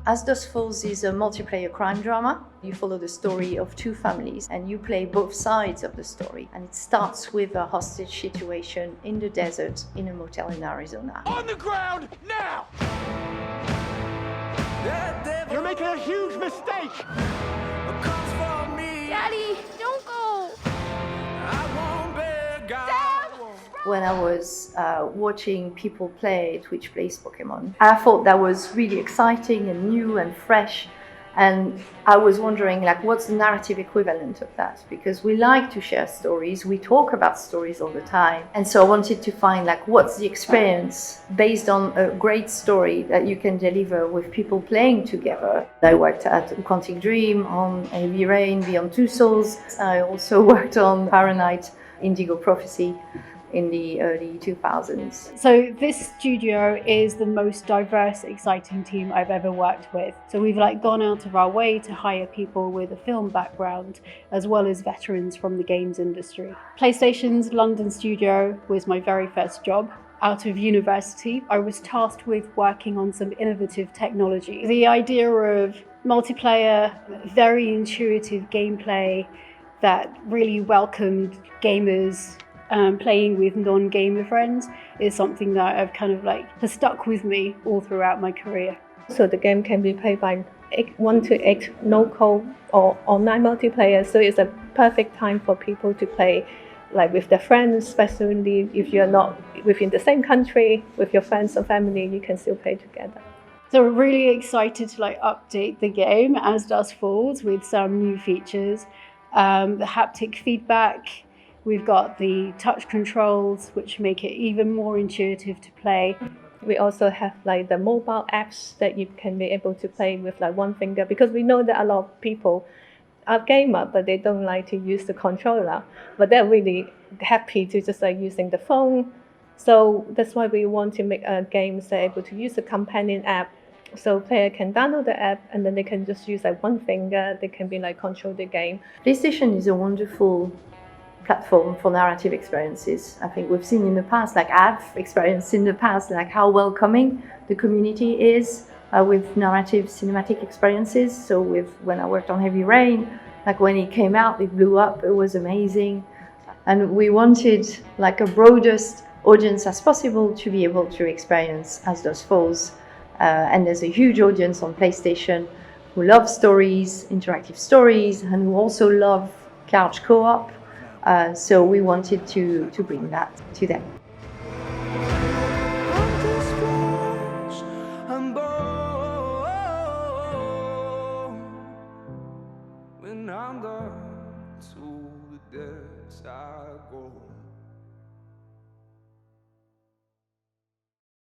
As Dusk Falls is a multiplayer crime drama. You follow the story of two families and you play both sides of the story. And it starts with a hostage situation in the desert in a motel in Arizona. On the ground, now! You're making a huge mistake! Daddy, don't go! When I was watching people play Twitch Plays Pokemon, I thought that was really exciting and new and fresh. And I was wondering, like, what's the narrative equivalent of that? Because we like to share stories, we talk about stories all the time. And so I wanted to find, like, what's the experience based on a great story that you can deliver with people playing together. I worked at Quantic Dream, on Heavy Rain, Beyond Two Souls. I also worked on Fahrenheit, Indigo Prophecy in the early 2000s. So this studio is the most diverse, exciting team I've ever worked with. So we've gone out of our way to hire people with a film background, as well as veterans from the games industry. PlayStation's London studio was my very first job. Out of university, I was tasked with working on some innovative technology. The idea of multiplayer, very intuitive gameplay that really welcomed gamers playing with non-gamer friends is something that I've has stuck with me all throughout my career. So the game can be played by 1 to 8 local or online multiplayer, so it's a perfect time for people to play with their friends, especially if you're not within the same country with your friends or family, you can still play together. So we're really excited to update the game as Dusk Falls with some new features. The haptic feedback, we've got the touch controls, which make it even more intuitive to play. We also have the mobile apps that you can be able to play with one finger, because we know that a lot of people are gamer, but they don't like to use the controller. But they're really happy to just using the phone. So that's why we want to make games that are able to use the companion app. So player can download the app and then they can just use one finger. They can be control the game. PlayStation is a wonderful platform for narrative experiences. I think we've seen in the past, I've experienced in the past, how welcoming the community is with narrative cinematic experiences. So when I worked on Heavy Rain, when it came out, it blew up, it was amazing. And we wanted a broadest audience as possible to be able to experience As Dusk Falls. And there's a huge audience on PlayStation who love stories, interactive stories, and who also love couch co-op. So we wanted to bring that to them. When I'm done to the depths I go.